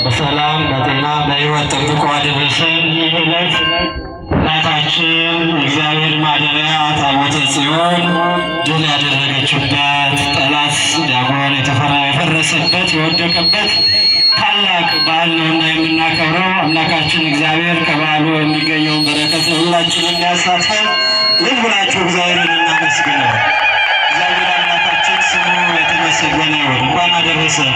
በሰላም በጤና በሕይወት ጠብቆ አደረሰን። ይህ ዕለት እናታችን እግዚአብሔር ማደሪያ ታቦተ ጽዮን ድል ያደረገችበት፣ ጠላት ዲያብሎስ የፈረሰበት የወደቀበት ታላቅ በዓል ነውና የምናከብረው። አምላካችን እግዚአብሔር ከበዓሉ የሚገኘውን በረከት ለሁላችንም ያሳትፈን። ልብ ብላችሁ እግዚአብሔርን እናመስግነው። እግዚአብሔር አምላካችን ስሙ የተመሰገነ ይሁን። እንኳን አደረሰን።